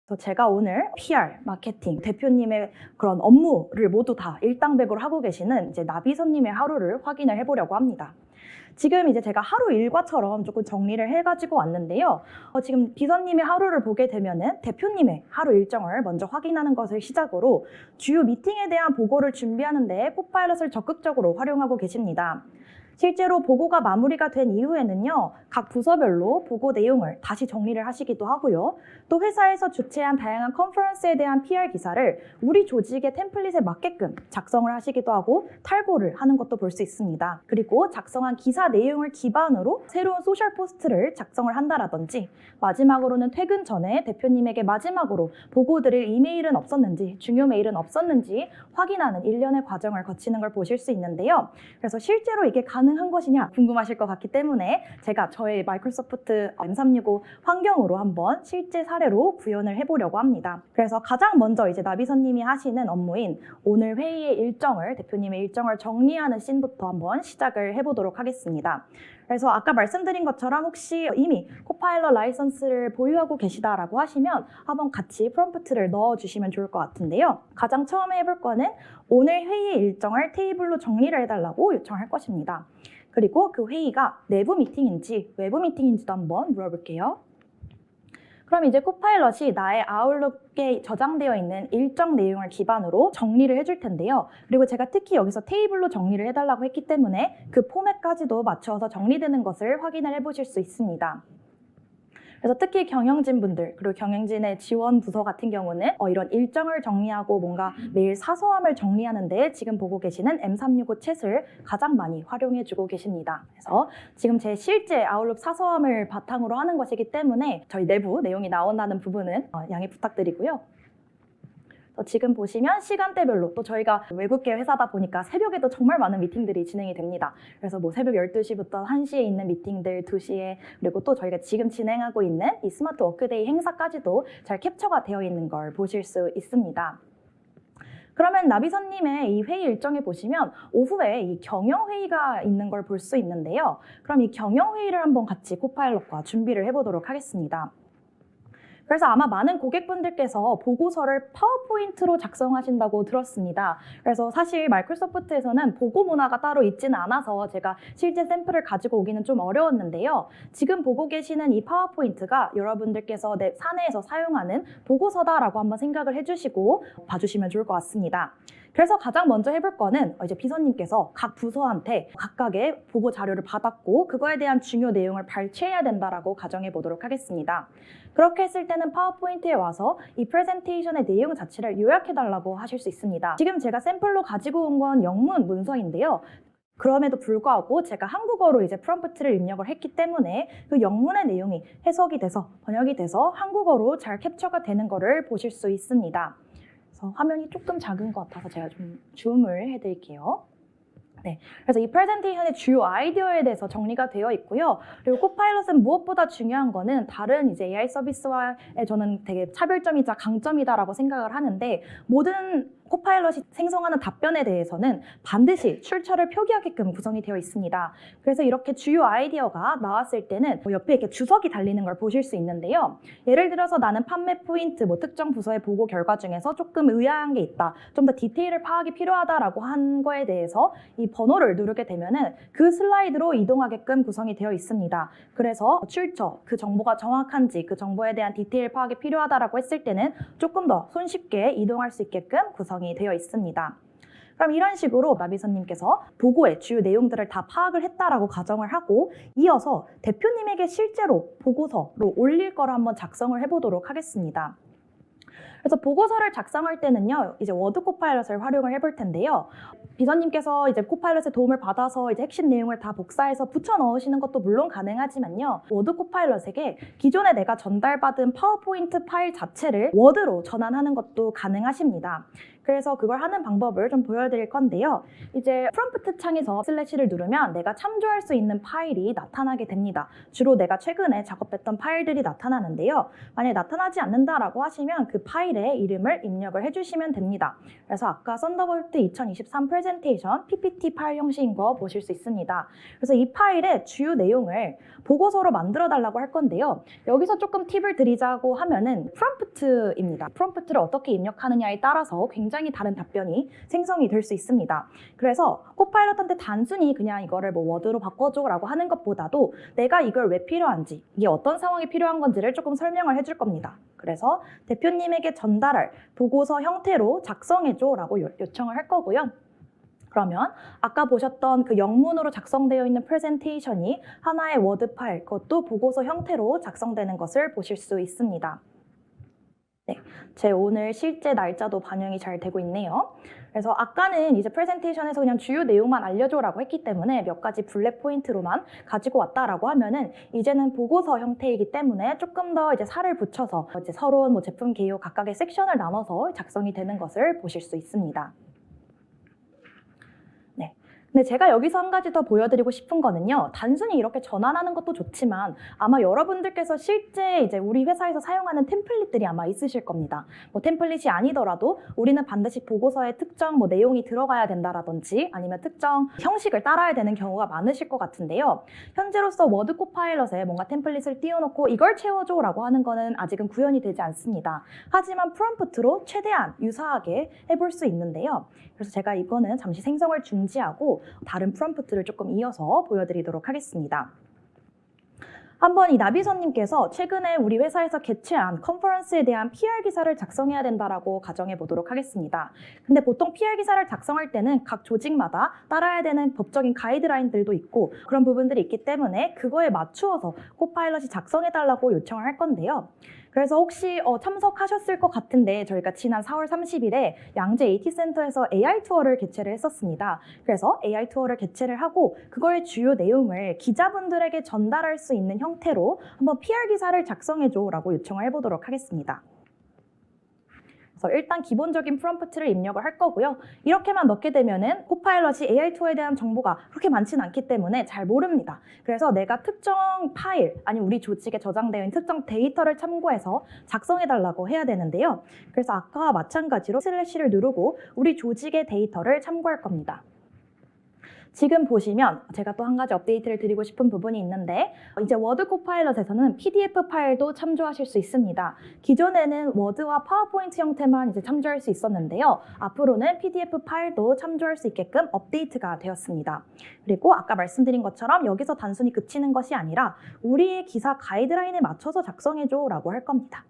그래서 제가 오늘 PR, 마케팅, 대표님의 그런 업무를 모두 다 일당백으로 하고 계시는 이제 나비선님의 하루를 확인을 해보려고 합니다. 지금 이제 제가 하루 일과처럼 조금 정리를 해가지고 왔는데요. 지금 비서님의 하루를 보게 되면은 대표님의 하루 일정을 먼저 확인하는 것을 시작으로 주요 미팅에 대한 보고를 준비하는 데 코파일럿을 적극적으로 활용하고 계십니다. 실제로 보고가 마무리가 된 이후에는요, 각 부서별로 보고 내용을 다시 정리를 하시기도 하고요. 또 회사에서 주최한 다양한 컨퍼런스에 대한 PR 기사를 우리 조직의 템플릿에 맞게끔 작성을 하시기도 하고 탈고를 하는 것도 볼 수 있습니다. 그리고 작성한 기사 내용을 기반으로 새로운 소셜 포스트를 작성을 한다라든지 마지막으로는 퇴근 전에 대표님에게 마지막으로 보고 드릴 이메일은 없었는지 중요 메일은 없었는지 확인하는 일련의 과정을 거치는 걸 보실 수 있는데요. 그래서 실제로 이게 가능한 것이냐 궁금하실 것 같기 때문에 제가 저의 마이크로소프트 M365 환경으로 한번 실제 사례로 구현을 해보려고 합니다. 그래서 가장 먼저 이제 나비선님이 하시는 업무인 오늘 회의의 일정을, 대표님의 일정을 정리하는 씬부터 한번 시작을 해보도록 하겠습니다. 그래서 아까 말씀드린 것처럼 혹시 이미 코파일럿 라이선스를 보유하고 계시다라고 하시면 한번 같이 프롬프트를 넣어주시면 좋을 것 같은데요. 가장 처음에 해볼 거는 오늘 회의의 일정을 테이블로 정리를 해달라고 요청할 것입니다. 그리고 그 회의가 내부 미팅인지 외부 미팅인지도 한번 물어볼게요. 그럼 이제 코파일럿이 나의 아웃룩에 저장되어 있는 일정 내용을 기반으로 정리를 해줄 텐데요. 그리고 제가 특히 여기서 테이블로 정리를 해달라고 했기 때문에 그 포맷까지도 맞춰서 정리되는 것을 확인을 해보실 수 있습니다. 그래서 특히 경영진 분들 그리고 경영진의 지원 부서 같은 경우는 이런 일정을 정리하고 뭔가 매일 사소함을 정리하는데 지금 보고 계시는 M365 챗을 가장 많이 활용해주고 계십니다. 그래서 지금 제 실제 아웃룩 사소함을 바탕으로 하는 것이기 때문에 저희 내부 내용이 나온다는 부분은 양해 부탁드리고요. 지금 보시면 시간대별로 또 저희가 외국계 회사다 보니까 새벽에도 정말 많은 미팅들이 진행이 됩니다. 그래서 뭐 새벽 12시부터 1시에 있는 미팅들, 2시에 그리고 또 저희가 지금 진행하고 있는 이 스마트 워크데이 행사까지도 잘 캡처가 되어 있는 걸 보실 수 있습니다. 그러면 나비선님의 이 회의 일정에 보시면 오후에 이 경영회의가 있는 걸 볼 수 있는데요. 그럼 이 경영회의를 한번 같이 코파일럿과 준비를 해보도록 하겠습니다. 그래서 아마 많은 고객분들께서 보고서를 파워포인트로 작성하신다고 들었습니다. 그래서 사실 마이크로소프트에서는 보고 문화가 따로 있지는 않아서 제가 실제 샘플을 가지고 오기는 좀 어려웠는데요. 지금 보고 계시는 이 파워포인트가 여러분들께서 내 사내에서 사용하는 보고서다라고 한번 생각을 해주시고 봐주시면 좋을 것 같습니다. 그래서 가장 먼저 해볼 거는 이제 비서님께서 각 부서한테 각각의 보고 자료를 받았고 그거에 대한 중요 내용을 발췌해야 된다라고 가정해 보도록 하겠습니다. 그렇게 했을 때는 파워포인트에 와서 이 프레젠테이션의 내용 자체를 요약해달라고 하실 수 있습니다. 지금 제가 샘플로 가지고 온 건 영문 문서인데요. 그럼에도 불구하고 제가 한국어로 이제 프롬프트를 입력을 했기 때문에 그 영문의 내용이 해석이 돼서 번역이 돼서 한국어로 잘 캡처가 되는 거를 보실 수 있습니다. 그래서 화면이 조금 작은 것 같아서 제가 좀 줌을 해드릴게요. 네, 그래서 이 프레젠테이션의 주요 아이디어에 대해서 정리가 되어 있고요. 그리고 코파일럿은 무엇보다 중요한 거는 다른 이제 AI 서비스와의 저는 되게 차별점이자 강점이다라고 생각을 하는데 모든 코파일럿이 생성하는 답변에 대해서는 반드시 출처를 표기하게끔 구성이 되어 있습니다. 그래서 이렇게 주요 아이디어가 나왔을 때는 옆에 이렇게 주석이 달리는 걸 보실 수 있는데요. 예를 들어서 나는 판매 포인트, 특정 부서의 보고 결과 중에서 조금 의아한 게 있다. 좀 더 디테일을 파악이 필요하다라고 한 거에 대해서 이 번호를 누르게 되면은 그 슬라이드로 이동하게끔 구성이 되어 있습니다. 그래서 출처, 그 정보가 정확한지, 그 정보에 대한 디테일 파악이 필요하다라고 했을 때는 조금 더 손쉽게 이동할 수 있게끔 구성이 되어 있습니다. 그럼 이런 식으로 나비선님께서 보고의 주요 내용들을 다 파악을 했다라고 가정을 하고 이어서 대표님에게 실제로 보고서로 올릴 거를 한번 작성을 해보도록 하겠습니다. 그래서 보고서를 작성할 때는요, 이제 워드 코파일럿을 활용을 해볼 텐데요. 비서님께서 이제 코파일럿의 도움을 받아서 이제 핵심 내용을 다 복사해서 붙여 넣으시는 것도 물론 가능하지만요. 워드 코파일럿에게 기존에 내가 전달받은 파워포인트 파일 자체를 워드로 전환하는 것도 가능하십니다. 그래서 그걸 하는 방법을 좀 보여드릴 건데요. 이제 프롬프트 창에서 슬래시를 누르면 내가 참조할 수 있는 파일이 나타나게 됩니다. 주로 내가 최근에 작업했던 파일들이 나타나는데요. 만약에 나타나지 않는다라고 하시면 그 파일의 이름을 입력을 해주시면 됩니다. 그래서 아까 썬더볼트 2023 프레젠테이션 PPT 파일 형식인 거 보실 수 있습니다. 그래서 이 파일의 주요 내용을 보고서로 만들어 달라고 할 건데요. 여기서 조금 팁을 드리자고 하면은 프롬프트입니다. 프롬프트를 어떻게 입력하느냐에 따라서 굉장히 다른 답변이 생성이 될 수 있습니다. 그래서 코파일럿한테 단순히 그냥 이거를 뭐 워드로 바꿔줘라고 하는 것보다도 내가 이걸 왜 필요한지, 이게 어떤 상황에 필요한 건지를 조금 설명을 해줄 겁니다. 그래서 대표님에게 전달할 보고서 형태로 작성해줘라고 요청을 할 거고요. 그러면 아까 보셨던 그 영문으로 작성되어 있는 프레젠테이션이 하나의 워드 파일, 그것도 보고서 형태로 작성되는 것을 보실 수 있습니다. 네, 제 오늘 실제 날짜도 반영이 잘 되고 있네요. 그래서 아까는 이제 프레젠테이션에서 그냥 주요 내용만 알려줘라고 했기 때문에 몇 가지 블랙 포인트로만 가지고 왔다라고 하면은 이제는 보고서 형태이기 때문에 조금 더 이제 살을 붙여서 이제 서로 뭐 제품 개요 각각의 섹션을 나눠서 작성이 되는 것을 보실 수 있습니다. 근데 제가 여기서 한 가지 더 보여드리고 싶은 거는요. 단순히 이렇게 전환하는 것도 좋지만 아마 여러분들께서 실제 이제 우리 회사에서 사용하는 템플릿들이 아마 있으실 겁니다. 뭐 템플릿이 아니더라도 우리는 반드시 보고서에 특정 뭐 내용이 들어가야 된다라든지 아니면 특정 형식을 따라야 되는 경우가 많으실 것 같은데요. 현재로서 워드 코파일럿에 뭔가 템플릿을 띄워놓고 이걸 채워줘라고 하는 거는 아직은 구현이 되지 않습니다. 하지만 프롬프트로 최대한 유사하게 해볼 수 있는데요. 그래서 제가 이거는 잠시 생성을 중지하고 다른 프롬프트를 조금 이어서 보여드리도록 하겠습니다. 한번 이 나비선님께서 최근에 우리 회사에서 개최한 컨퍼런스에 대한 PR 기사를 작성해야 된다라고 가정해 보도록 하겠습니다. 근데 보통 PR 기사를 작성할 때는 각 조직마다 따라야 되는 법적인 가이드라인들도 있고 그런 부분들이 있기 때문에 그거에 맞추어서 코파일럿이 작성해 달라고 요청을 할 건데요. 그래서 혹시 참석하셨을 것 같은데 저희가 지난 4월 30일에 양재 AT센터에서 AI 투어를 개최를 했었습니다. 그래서 AI 투어를 개최를 하고 그거의 주요 내용을 기자분들에게 전달할 수 있는 형태로 한번 PR 기사를 작성해줘라고 요청을 해보도록 하겠습니다. 그래서 일단 기본적인 프롬프트를 입력을 할 거고요. 이렇게만 넣게 되면은 코파일럿이 AI 투어에 대한 정보가 그렇게 많지는 않기 때문에 잘 모릅니다. 그래서 내가 특정 파일, 아니면 우리 조직에 저장되어 있는 특정 데이터를 참고해서 작성해달라고 해야 되는데요. 그래서 아까와 마찬가지로 슬래시를 누르고 우리 조직의 데이터를 참고할 겁니다. 지금 보시면 제가 또 한 가지 업데이트를 드리고 싶은 부분이 있는데 이제 워드 코파일럿에서는 PDF 파일도 참조하실 수 있습니다. 기존에는 워드와 파워포인트 형태만 이제 참조할 수 있었는데요. 앞으로는 PDF 파일도 참조할 수 있게끔 업데이트가 되었습니다. 그리고 아까 말씀드린 것처럼 여기서 단순히 그치는 것이 아니라 우리의 기사 가이드라인에 맞춰서 작성해줘라고 할 겁니다.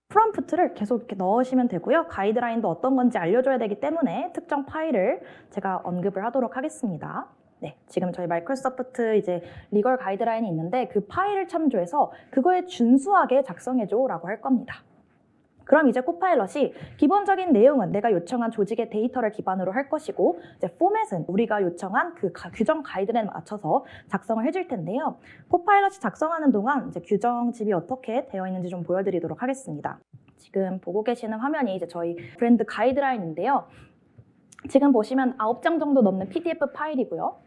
프롬프트를 계속 이렇게 넣으시면 되고요. 가이드라인도 어떤 건지 알려줘야 되기 때문에 특정 파일을 제가 언급을 하도록 하겠습니다. 네, 지금 저희 마이크로소프트 이제 리걸 가이드라인이 있는데 그 파일을 참조해서 그거에 준수하게 작성해줘라고 할 겁니다. 그럼 이제 코파일럿이 기본적인 내용은 내가 요청한 조직의 데이터를 기반으로 할 것이고 이제 포맷은 우리가 요청한 그 규정 가이드라인에 맞춰서 작성을 해줄 텐데요. 코파일럿이 작성하는 동안 이제 규정집이 어떻게 되어 있는지 좀 보여드리도록 하겠습니다. 지금 보고 계시는 화면이 이제 저희 브랜드 가이드라인인데요. 지금 보시면 9장 정도 넘는 PDF 파일이고요.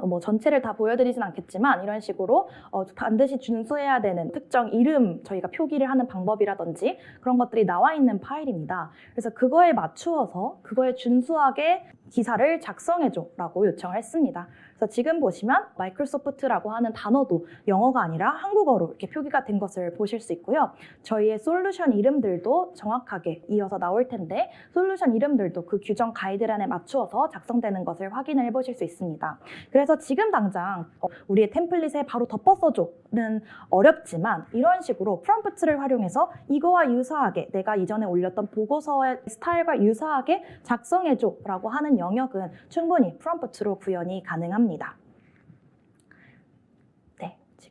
뭐 전체를 다 보여드리진 않겠지만 이런 식으로 반드시 준수해야 되는 특정 이름 저희가 표기를 하는 방법이라든지 그런 것들이 나와 있는 파일입니다. 그래서 그거에 맞추어서 그거에 준수하게 기사를 작성해줘라고 요청을 했습니다. 그래서 지금 보시면 마이크로소프트라고 하는 단어도 영어가 아니라 한국어로 이렇게 표기가 된 것을 보실 수 있고요. 저희의 솔루션 이름들도 정확하게 이어서 나올 텐데 솔루션 이름들도 그 규정 가이드라인에 맞추어서 작성되는 것을 확인을 해보실 수 있습니다. 그래서 지금 당장 우리의 템플릿에 바로 덮어 써줘는 어렵지만 이런 식으로 프롬프트를 활용해서 이거와 유사하게 내가 이전에 올렸던 보고서의 스타일과 유사하게 작성해줘라고 하는 영역은 충분히 프롬프트로 구현이 가능합니다.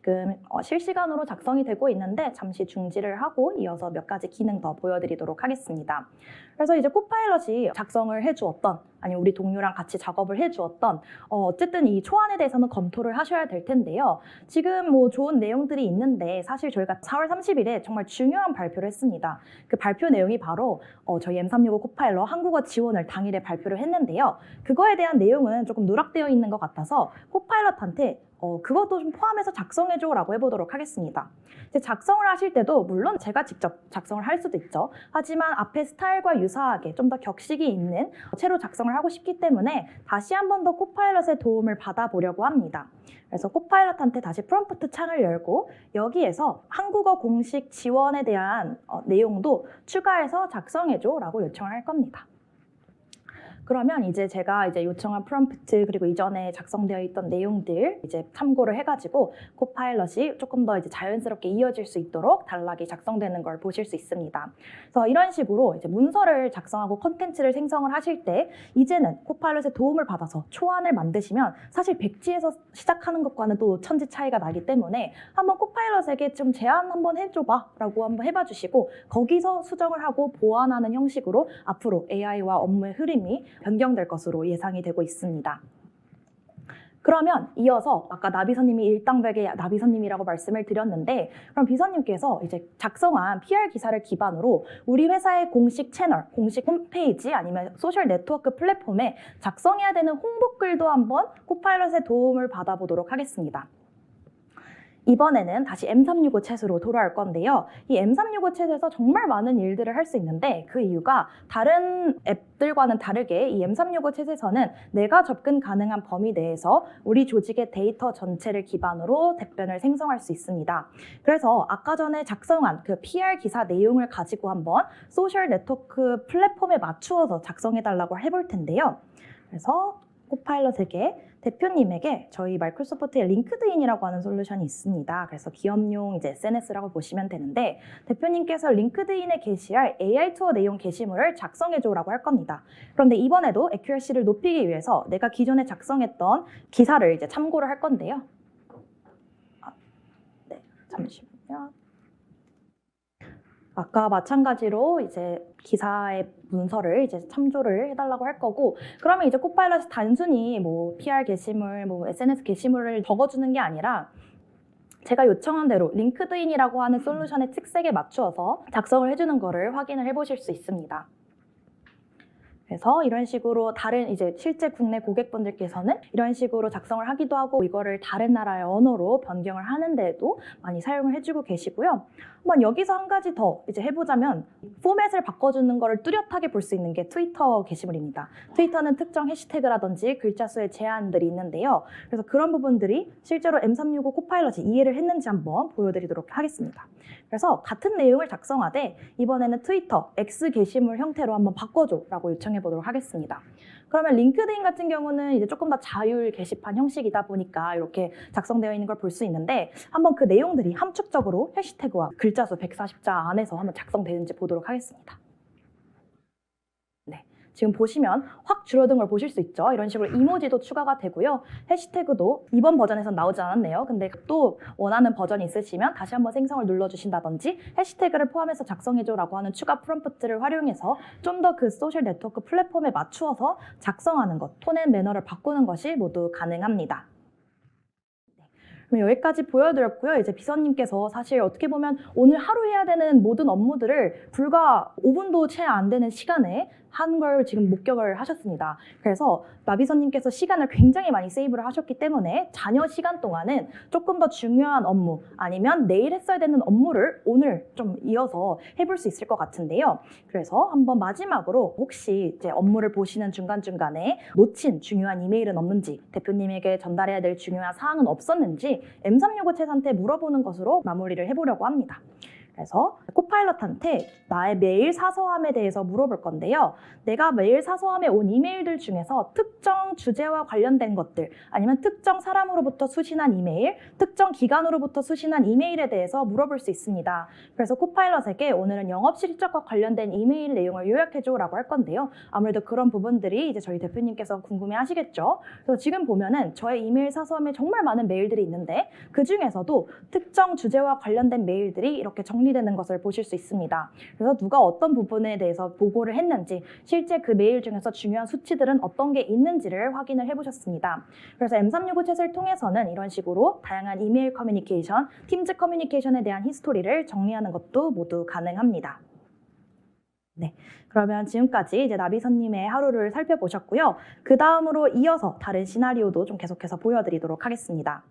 지금 실시간으로 작성이 되고 있는데 잠시 중지를 하고 이어서 몇 가지 기능 더 보여드리도록 하겠습니다. 그래서 이제 코파일럿이 작성을 해주었던 아니면 우리 동료랑 같이 작업을 해주었던 어쨌든 이 초안에 대해서는 검토를 하셔야 될 텐데요. 지금 뭐 좋은 내용들이 있는데 사실 저희가 4월 30일에 정말 중요한 발표를 했습니다. 그 발표 내용이 바로 저희 M365 코파일럿 한국어 지원을 당일에 발표를 했는데요. 그거에 대한 내용은 조금 누락되어 있는 것 같아서 코파일럿한테 그것도 좀 포함해서 작성해줘라고 해보도록 하겠습니다. 이제 작성을 하실 때도 물론 제가 직접 작성을 할 수도 있죠. 하지만 앞에 스타일과 유사하게 좀 더 격식이 있는 채로 작성을 하고 싶기 때문에 다시 한 번 더 코파일럿의 도움을 받아보려고 합니다. 그래서 코파일럿한테 다시 프롬프트 창을 열고 여기에서 한국어 공식 지원에 대한 내용도 추가해서 작성해줘라고 요청을 할 겁니다. 그러면 이제 제가 요청한 프롬프트 그리고 이전에 작성되어 있던 내용들 이제 참고를 해가지고 코파일럿이 조금 더 이제 자연스럽게 이어질 수 있도록 단락이 작성되는 걸 보실 수 있습니다. 그래서 이런 식으로 이제 문서를 작성하고 컨텐츠를 생성을 하실 때 이제는 코파일럿의 도움을 받아서 초안을 만드시면 사실 백지에서 시작하는 것과는 또 천지 차이가 나기 때문에 한번 코파일럿에게 좀 제안 한번 해줘봐 라고 한번 해봐 주시고 거기서 수정을 하고 보완하는 형식으로 앞으로 AI와 업무의 흐름이 변경될 것으로 예상이 되고 있습니다. 그러면 이어서 아까 나비선님이 일당백의 나비선님이라고 말씀을 드렸는데 그럼 비선님께서 이제 작성한 PR 기사를 기반으로 우리 회사의 공식 채널, 공식 홈페이지 아니면 소셜 네트워크 플랫폼에 작성해야 되는 홍보글도 한번 코파일럿의 도움을 받아보도록 하겠습니다. 이번에는 다시 M365 챗으로 돌아올 건데요. 이 M365 챗에서 정말 많은 일들을 할 수 있는데 그 이유가 다른 앱들과는 다르게 이 M365 챗에서는 내가 접근 가능한 범위 내에서 우리 조직의 데이터 전체를 기반으로 답변을 생성할 수 있습니다. 그래서 아까 전에 작성한 그 PR 기사 내용을 가지고 한번 소셜 네트워크 플랫폼에 맞추어서 작성해달라고 해볼 텐데요. 그래서 코파일럿에게 대표님에게 저희 마이크로소프트의 링크드인이라고 하는 솔루션이 있습니다. 그래서 기업용 이제 SNS라고 보시면 되는데 대표님께서 링크드인에 게시할 AI 투어 내용 게시물을 작성해줘라고 할 겁니다. 그런데 이번에도 애큐러시를 높이기 위해서 내가 기존에 작성했던 기사를 이제 참고를 할 건데요. 네, 잠시만요. 아까 마찬가지로 이제 기사의 문서를 이제 참조를 해달라고 할 거고 그러면 이제 코파일럿이 단순히 뭐 PR 게시물, 뭐 SNS 게시물을 적어주는 게 아니라 제가 요청한 대로 링크드인이라고 하는 솔루션의 특색에 맞추어서 작성을 해주는 거를 확인을 해보실 수 있습니다. 그래서 이런 식으로 다른 이제 실제 국내 고객분들께서는 이런 식으로 작성을 하기도 하고 이거를 다른 나라의 언어로 변경을 하는데도 많이 사용을 해주고 계시고요. 한번 여기서 한 가지 더 이제 해보자면 포맷을 바꿔주는 거를 뚜렷하게 볼 수 있는 게 트위터 게시물입니다. 트위터는 특정 해시태그라든지 글자 수의 제한들이 있는데요. 그래서 그런 부분들이 실제로 M365 코파일럿이 이해를 했는지 한번 보여드리도록 하겠습니다. 그래서 같은 내용을 작성하되 이번에는 트위터 X 게시물 형태로 한번 바꿔줘라고 요청해 보도록 하겠습니다. 그러면 링크드인 같은 경우는 이제 조금 더 자율 게시판 형식이다 보니까 이렇게 작성되어 있는 걸 볼 수 있는데 한번 그 내용들이 함축적으로 해시태그와 글자 수 140자 안에서 한번 작성되는지 보도록 하겠습니다. 네, 지금 보시면 확 줄어든 걸 보실 수 있죠. 이런 식으로 이모지도 추가가 되고요. 해시태그도 이번 버전에선 나오지 않았네요. 근데 또 원하는 버전이 있으시면 다시 한번 생성을 눌러주신다든지 해시태그를 포함해서 작성해줘라고 하는 추가 프롬프트를 활용해서 좀 더 그 소셜 네트워크 플랫폼에 맞추어서 작성하는 것, 톤 앤 매너를 바꾸는 것이 모두 가능합니다. 그럼 여기까지 보여드렸고요. 이제 비서님께서 사실 어떻게 보면 오늘 하루 해야 되는 모든 업무들을 불과 5분도 채 안 되는 시간에 한 걸 지금 목격을 하셨습니다. 그래서 나비서님께서 시간을 굉장히 많이 세이브를 하셨기 때문에 잔여 시간 동안은 조금 더 중요한 업무 아니면 내일 했어야 되는 업무를 오늘 좀 이어서 해볼 수 있을 것 같은데요. 그래서 한번 마지막으로 혹시 이제 업무를 보시는 중간중간에 놓친 중요한 이메일은 없는지 대표님에게 전달해야 될 중요한 사항은 없었는지 M365 채한테 물어보는 것으로 마무리를 해보려고 합니다. 그래서 코파일럿한테 나의 메일 사서함에 대해서 물어볼 건데요. 내가 메일 사서함에 온 이메일들 중에서 특정 주제와 관련된 것들 아니면 특정 사람으로부터 수신한 이메일, 특정 기관으로부터 수신한 이메일에 대해서 물어볼 수 있습니다. 그래서 코파일럿에게 오늘은 영업 실적과 관련된 이메일 내용을 요약해줘라고 할 건데요. 아무래도 그런 부분들이 이제 저희 대표님께서 궁금해하시겠죠. 그래서 지금 보면은 저의 이메일 사서함에 정말 많은 메일들이 있는데 그 중에서도 특정 주제와 관련된 메일들이 이렇게 정리되는 것을 보실 수 있습니다. 그래서 누가 어떤 부분에 대해서 보고를 했는지, 실제 그 메일 중에서 중요한 수치들은 어떤 게 있는지를 확인을 해보셨습니다. 그래서 M365 챗을 통해서는 이런 식으로 다양한 이메일 커뮤니케이션, 팀즈 커뮤니케이션에 대한 히스토리를 정리하는 것도 모두 가능합니다. 네, 그러면 지금까지 이제 나비선님의 하루를 살펴보셨고요. 그 다음으로 이어서 다른 시나리오도 좀 계속해서 보여드리도록 하겠습니다.